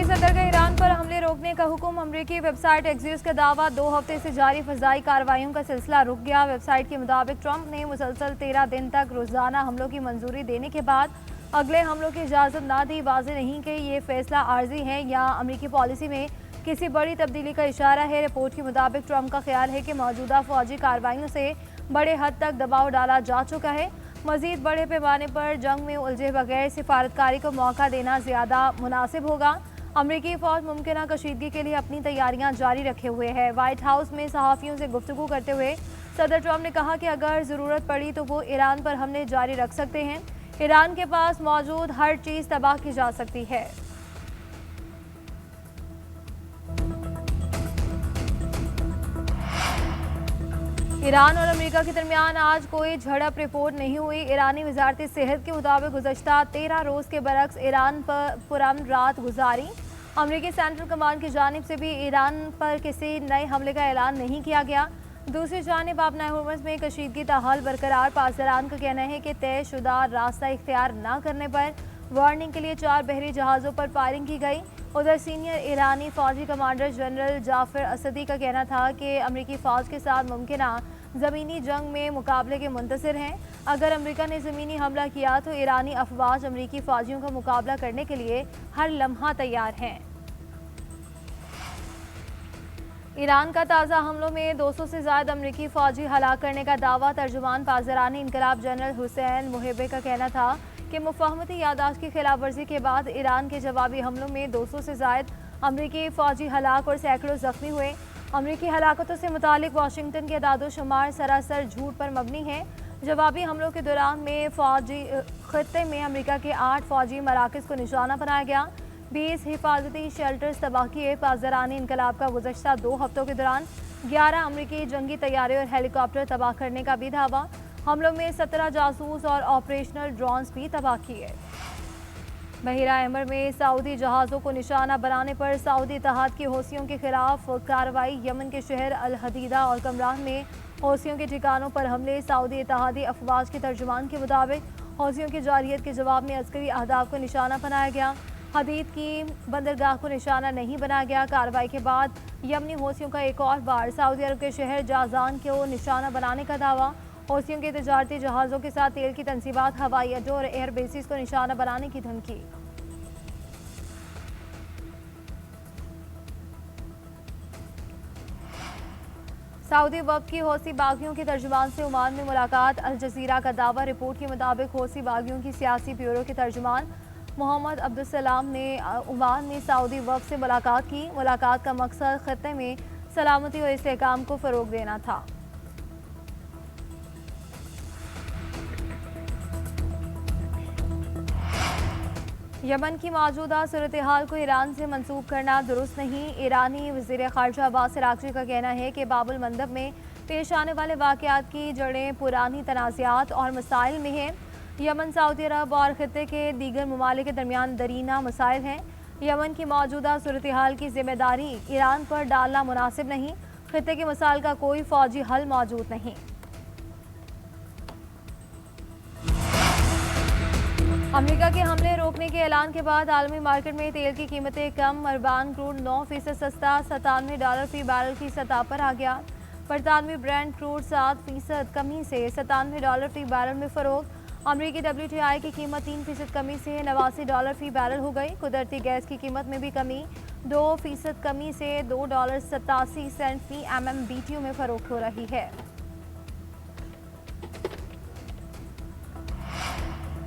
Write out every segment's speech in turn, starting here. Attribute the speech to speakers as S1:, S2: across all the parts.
S1: सदर का ईरान पर हमले रोकने का हुक्म। अमरीकी वेबसाइट एक्सियोस का दावा, 2 हफ्ते से जारी फजाई कार्रवाइयों का सिलसिला रुक गया। वेबसाइट के मुताबिक ट्रंप ने मुसलसल 13 दिन तक रोजाना हमलों की मंजूरी देने के बाद अगले हमलों की इजाज़त ना दी। वाज़ेह नहीं कि ये फैसला आर्जी है या अमरीकी पॉलिसी में किसी बड़ी तब्दीली का इशारा है। रिपोर्ट के मुताबिक ट्रंप का ख्याल है कि मौजूदा फौजी कार्रवाइयों से बड़े हद तक दबाव डाला जा चुका है। मजीद बड़े पैमाने पर जंग में उलझे बगैर सिफारतकारी को मौका देना ज़्यादा मुनासिब होगा। अमरीकी फ़ौज मुमकिन कशीदगी के लिए अपनी तैयारियां जारी रखे हुए है। वाइट हाउस में सहाफ़ियों से गुफ्तगू करते हुए सदर ट्रंप ने कहा कि अगर ज़रूरत पड़ी तो वो ईरान पर हमले जारी रख सकते हैं। ईरान के पास मौजूद हर चीज़ तबाह की जा सकती है। ईरान और अमेरिका के दरमियान आज कोई झड़प रिपोर्ट नहीं हुई। ईरानी वजारत सेहत के मुताबिक गुज़श्ता 13 रोज़ के बरक्स ईरान पर पुरअमन रात गुजारी। अमरीकी सेंट्रल कमांड की जानिब से भी ईरान पर किसी नए हमले का ऐलान नहीं किया गया। दूसरी जानिब आपना हुर्मुज़ में कशीदगी ताहाल बरकरार। पासदारान का कहना है कि तयशुदा रास्ता इख्तियार न करने पर वार्निंग के लिए 4 बहरी जहाज़ों पर फायरिंग की गई। उधर सीनियर ईरानी फौजी कमांडर जनरल जाफर असदी का कहना था कि अमरीकी फ़ौज के साथ मुमकिन ज़मीनी जंग में मुकाबले के मुंतज़िर हैं। अगर अमरीका ने ज़मीनी हमला किया तो ईरानी अफवाज अमरीकी फ़ौजियों का मुकाबला करने के लिए हर लम्हा तैयार हैं। ईरान का ताज़ा हमलों में 200 से ज़्यादा अमरीकी फ़ौजी हलाक करने का दावा। तर्जुमान पासदारानी इनकलाब जनरल हुसैन मुहिबे का कहना था कि मुफाहमती यादाश्त की खिलाफ वर्जी के बाद ईरान के जवाबी हमलों में 200 से ज़्यादा अमरीकी फ़ौजी हलाक और सैकड़ों ज़ख्मी हुए। अमरीकी हलाकतों से मुतालिक वाशिंगटन के अदादो शुमार सरासर झूठ पर मबनी है। जवाबी हमलों के दौरान में फ़ौजी खत्ते में अमरीका के 8 फ़ौजी मराकज़ को निशाना बनाया गया। 20 हिफाजती शेल्टर्स तबाह किए। पासदारानी इनकलाब का गुज़श्ता 2 हफ्तों के दौरान 11 अमरीकी जंगी तैयारे और हेलीकॉप्टर तबाह करने का भी दावा। हमलों में 17 जासूस और ऑपरेशनल ड्रोन्स भी तबाह किए। बहिरा अहमर में सऊदी जहाज़ों को निशाना बनाने पर सऊदी इत्तेहाद की हौसियों के खिलाफ कार्रवाई। यमन के शहर अल हदीदा और कमरान में हौसियों के ठिकानों पर हमले। सऊदी इत्तेहादी अफवाज के तर्जुमान के मुताबिक हौसियों की जारियत के जवाब में अस्करी अहदाफ को निशाना बनाया गया। हदीद की बंदरगाह को निशाना नहीं बनाया गया। कार्रवाई के बाद यमनी हौसियों का एक और बार सऊदी अरब के शहर जाजान को निशाना बनाने का दावा। हौसियों के तजारती जहाज़ों के साथ तेल की तनसीबात, हवाई अड्डों और एयर बेसिस को निशाना बनाने की धमकी। सऊदी वक्त की हौसी बागियों के तर्जुमान से ओमान में मुलाकात। अल जजीरा का दावा। रिपोर्ट के मुताबिक हौसी बागियों की सियासी ब्यूरो के तर्जुमान मोहम्मद अब्दुलसलाम ने ओमान में सऊदी वक्त से मुलाकात की। मुलाकात का मकसद खत्ते में सलामती और इस्तेहकाम को फ़रोग देना था। यमन की मौजूदा सूरत हाल को ईरान से मंसूब करना दुरुस्त नहीं। ईरानी वज़ीर ख़ारजा अब्बास अराग़ची का कहना है कि बाबुल मंदब में पेश आने वाले वाक़यात की जड़ें पुरानी तनाज़ात और मसाइल में हैं। यमन सऊदी अरब और ख़ित्ते के दीगर ममालिक के दरमियान दरीना मसाइल हैं। यमन की मौजूदा सूरत हाल की ज़िम्मेदारी ईरान पर डालना मुनासिब नहीं। ख़ित्ते के मसाइल का कोई फ़ौजी हल मौजूद नहीं। अमेरिका के हमले रोकने के ऐलान के बाद आलमी मार्केट में तेल की कीमतें कम। अरबान क्रूड 9% सस्ता $97 फी बैरल की सतह पर आ गया। बरतानवी ब्रेंट क्रूड 7% कमी से $97 फी बैरल में फ़रोग। अमरीकी WTI की कीमत 3% कमी से $89 फी बैरल हो गई। कुदरती गैस की कीमत में भी कमी, 2% कमी से $2.87 फी MMBTU में फ़रोख्त हो रही है।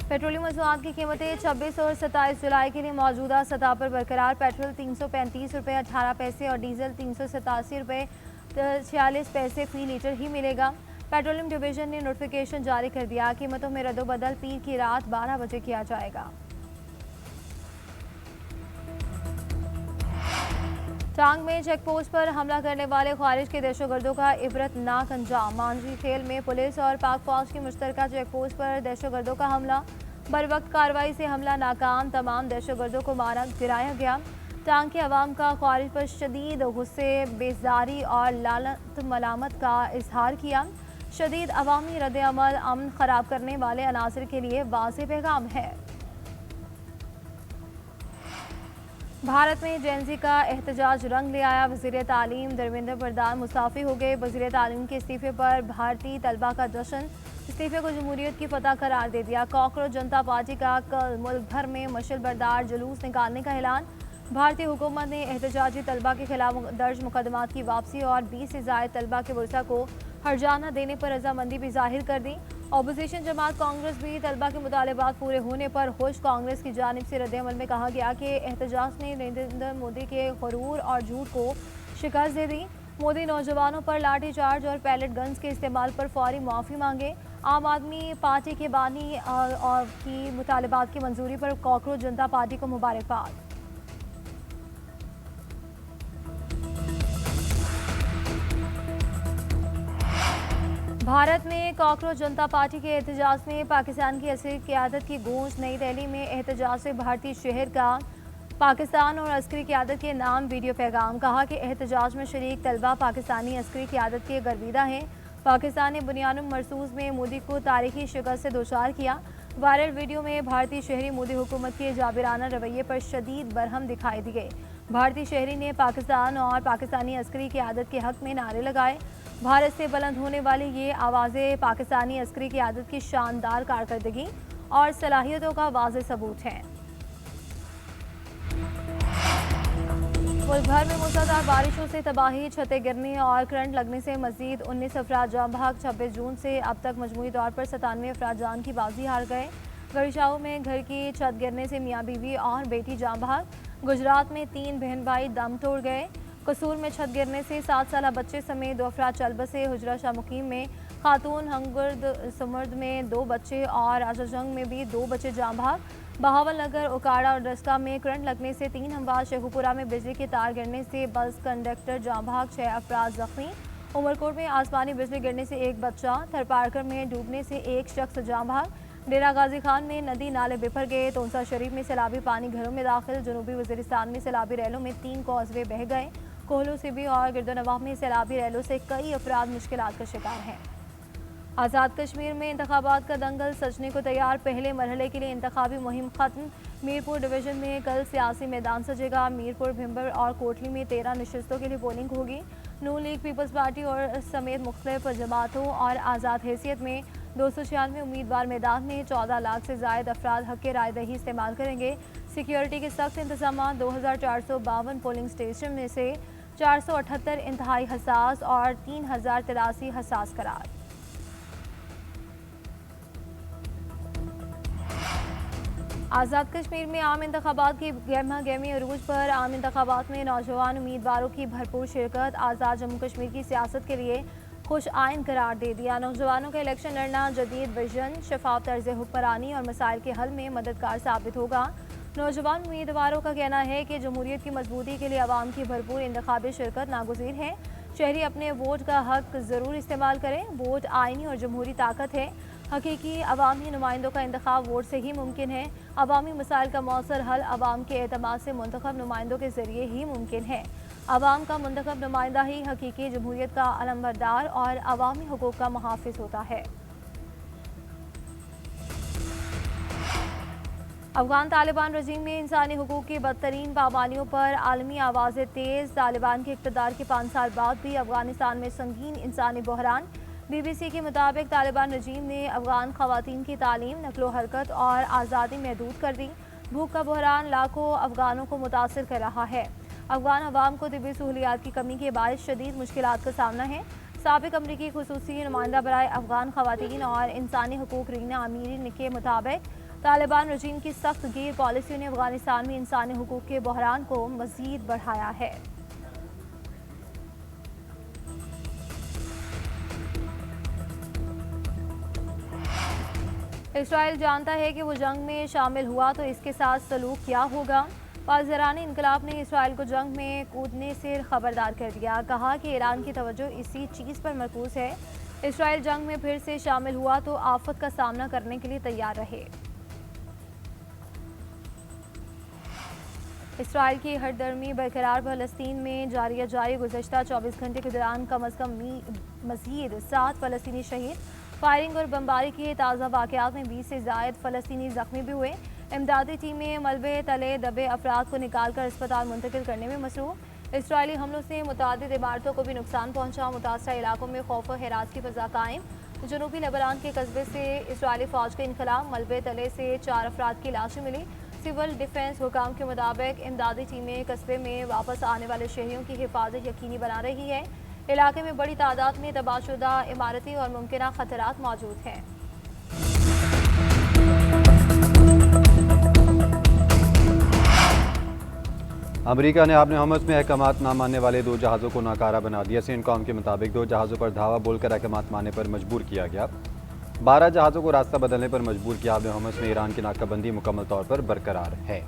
S1: पेट्रोलियम मसनूआत की कीमतें 26 और 27 जुलाई के लिए मौजूदा सतह पर बरकरार। पेट्रोल 335 रुपये 18 पैसे और डीजल 387 रुपये 46 पैसे फ़ी लीटर ही मिलेगा। पेट्रोलियम डिवीज़न ने नोटिफिकेशन जारी कर दिया। कीमतों में रद्दोबदल पीर की रात 12 बजे किया जाएगा। टांग में चेक पोस्ट पर हमला करने वाले ख्वारिज के दहशतगर्दों का इबरतनाक अंजाम। मांझी खेल में पुलिस और पाक फौज की मुश्तरका चेक पोस्ट पर दहशतगर्दों का हमला। बरवक्त कार्रवाई से हमला नाकाम। तमाम दहशतगर्दों को मारा गिराया गया। टांग के अवाम का ख्वारिज पर शदीद गुस्से, बेज़ारी और लानत मलामत का इजहार किया। शदीद अवामी रद्द-ए-अमल अमन ख़राब करने वाले अनासर के लिए वाज़ेह पैगाम है। भारत में जेनजी का एहतजाज रंग ले आया। वज़ीर तालीम धर्मेंद्र प्रधान मुस्ताफ़ी हो गए। वज़ीर तालीम के इस्तीफे पर भारतीय तलबा का जश्न। इस्तीफे को जमहूरियत की फतह करार दे दिया। कॉकरोच जनता पार्टी का कल मुल्क भर में मशल बरदार जुलूस निकालने का ऐलान। भारतीय हुकूमत ने एहतजाजी तलबा के खिलाफ दर्ज मुकदमात की वापसी और 20 से ज़ायद तलबा के वर्सा को हर्जाना देने पर रजामंदी भी जाहिर कर दी। अपोजिशन जमात कांग्रेस भी तलबा के मुतालबात पूरे होने पर खुश। कांग्रेस की जानिब से रद्द-ए-अमल में कहा गया कि एहतजाज ने नरेंद्र मोदी के गुरूर और झूठ को शिकस्त दे दी। मोदी नौजवानों पर लाठीचार्ज और पैलेट गन्स के इस्तेमाल पर फौरी माफ़ी मांगे। आम आदमी पार्टी के बानी और की मुतालबात की मंजूरी पर कॉकरोच जनता पार्टी को मुबारकबाद। भारत में कॉकरोच जनता पार्टी के एहतजाज में पाकिस्तान की असली क़यादत की गूंज। नई दिल्ली में एहतजाज से भारतीय शहर का पाकिस्तान और अस्करी क़यादत के नाम वीडियो पैगाम। कहा कि एहतजाज में शरीक तलबा पाकिस्तानी अस्करी क़यादत के गर्विदा हैं। पाकिस्तान ने बुनियाद मरसूस में मोदी को तारीखी शिकस्त से दोचार किया। वायरल वीडियो में भारतीय शहरी मोदी हुकूमत के जाबिराना रवैये पर शदीद बरहम दिखाई दिए। भारतीय शहरी ने पाकिस्तान और पाकिस्तानी अस्करी क़यादत के हक़ में नारे लगाए। भारत से बुलंद होने वाली ये आवाज़ें पाकिस्तानी अस्करी क़यादत की शानदार कारकर्दगी और सलाहियतों का वाज़ेह सबूत हैं। मुल्क भर में मूसलाधार बारिशों से तबाही, छतें गिरने और करंट लगने से मजीद 19 अफराद जाँ बहक। 26 जून से अब तक मजमूई तौर पर 97 अफराद जान की बाजी हार गए। गड़शाऊ में घर की छत गिरने से मियाँ बीवी और बेटी जाँ बहक। गुजरात में 3 बहन भाई दम तोड़ गए। कसूर में छत गिरने से 7 साल बच्चे समेत 2 अफराद चल बसे। हुजरा शाह मुकीम में खातून, हंगुर्द सुमर्द में 2 बच्चे और आजाजंग में भी 2 बच्चे जाँ बहक। बहावल नगर, उकाड़ा और डस्का में करंट लगने से 3 हमवार। शेखुपुरा में बिजली के तार गिरने से बस कंडक्टर जाँ बहक, 6 अफराद जख्मी। उमरकोट में आसमानी बिजली गिरने से 1 बच्चा। थरपारकर में डूबने से 1 शख्स जाँ बहक। डेरा गाजी खान में नदी नाले बिफर गए। तोनसा शरीफ में सैलाबी पानी घरों में दाखिल। जनूबी वजीरिस्तान में सैलाबी रैलों में 3 कॉजवे बह गए। कोहलू सिबी और गिरदोनवाह में सैलाबी रैलों से कई अफराद मुश्किलात का शिकार हैं। आज़ाद कश्मीर में इंतखाबात का दंगल सजने को तैयार। पहले मरहले के लिए इंतखाबी मुहिम खत्म। मीरपुर डिवीजन में कल सियासी मैदान सजेगा। मीरपुर, भिम्बर और कोटली में 13 नशस्तों के लिए पोलिंग होगी। नून लीग, पीपल्स पार्टी और समेत मुख्तलिफ जमातों और आज़ाद हैसियत में 296 उम्मीदवार मैदान में। 14 लाख से ज़ायद अफराद हक़ के राय दही इस्तेमाल करेंगे। सिक्योरिटी के सख्त इंतजाम। 2452 पोलिंग स्टेशन में से 478 इंतहाई हसास और 3083 हसास करार। आज़ाद कश्मीर में आम इंतखाबात की गहमा गहमी अरूज पर। आम इंतखाबात में नौजवान उम्मीदवारों की भरपूर शिरकत। आज़ाद जम्मू कश्मीर की सियासत के लिए खुश आइन करार दे दिया। नौजवानों का इलेक्शन लड़ना जदीद विजन, शफाफ तर्ज हुक्मरानी और मसाइल के हल में मददगार साबित होगा। नौजवान उम्मीदवारों का कहना है कि जमहूरियत की मजबूती के लिए आवाम की भरपूर इंतखाबी शिरकत नागुज़ीर है। शहरी अपने वोट का हक ज़रूर इस्तेमाल करें। वोट आइनी और जमहूरी ताकत है। हकीकी अवामी नुमाइंदों का इंतखाब वोट से ही मुमकिन है। अवामी मसाइल का मौसर हल अवाम के एतमाद से मुंतखब नुमाइंदों के ज़रिए ही मुमकिन है। अवाम का मुंतखब नुमाइंदा ही हकीकी जमहूरियत का अलमबरदार और अवामी हुकूक का मुहाफ़िज़ होता है। अफगान तालिबान रजीम में इंसानी हुकूक की बदतरीन पाबंदियों पर आलमी आवाज़ें तेज़। तालिबान के इक़्तिदार के 5 साल बाद भी अफगानिस्तान में संगीन इंसानी बहरान। BBC के मुताबिक तालिबान रजीम ने अफगान ख़वातीन की तालीम, नकलो हरकत और आज़ादी महदूद कर दी। भूख का बहरान लाखों अफगानों को मुतासर कर रहा है। अफगान अवाम को तिब्बी सहूलियात की कमी के बायस शदीद मुश्किलात का सामना है। साबिक अमरीकी खुसूसी नुमाइंदा बराए अफगान ख़वातीन और इंसानी हुकूक रीना अमीरी के मुताबिक तालिबान रजीम की सख्त गिर पॉलिसी ने अफगानिस्तान में इंसानी हुकूक के बहरान को मज़ीद बढ़ाया है। इसराइल जानता है कि वो जंग में शामिल हुआ तो इसके साथ सलूक क्या होगा। पाकिस्तानी इनकलाब ने इसराइल को जंग में कूदने से खबरदार कर दिया। कहा कि ईरान की तवज्जो इसी चीज़ पर मरकूज है। इसराइल जंग में फिर से शामिल हुआ तो आफत का सामना करने के लिए तैयार रहे। इसराइल की हरदर्मी बरकरार। फ़लस्तीन में जारी गुज़श्ता 24 घंटे के दौरान कम अज़ कम मज़ीद 7 फ़लस्तीनी शहीद। फायरिंग और बमबारी के ताज़ा वाक़यात में 20 से ज़ायद फ़लस्तीनी ज़ख्मी भी हुए। इमदादी टीमें मलबे तले दबे अफराद को निकाल कर अस्पताल मुंतकिल करने में मसरूफ। इसराइली हमलों से मुतादिद इमारतों को भी नुकसान पहुंचा। मुतासरा इलाकों में खौफ व हिरास की फजा कायम। जनूबी लेबनान के कस्बे से इसराइली फौज के इनखला, मलबे तले से 4 अफराद की लाशें मिली। सिविल डिफेंस हुकाम के मुताबिक इमदादी टीमें कस्बे में वापस आने वाले शहरियों की हिफाजत यकीनी बना रही है। इलाके में बड़ी तादाद में तबाहशुदा इमारती और मुमकिन खतरात मौजूद हैं।
S2: अमेरिका ने अपने हमस में अहकामात न मानने वाले 2 जहाज़ों को नाकारा बना दिया। सेंटकॉम के मुताबिक 2 जहाज़ों पर धावा बोलकर अहकामात मानने पर मजबूर किया गया। 12 जहाज़ों को रास्ता बदलने पर मजबूर किया। अपने हमस में ईरान की नाकाबंदी मुकम्मल तौर पर बरकरार है।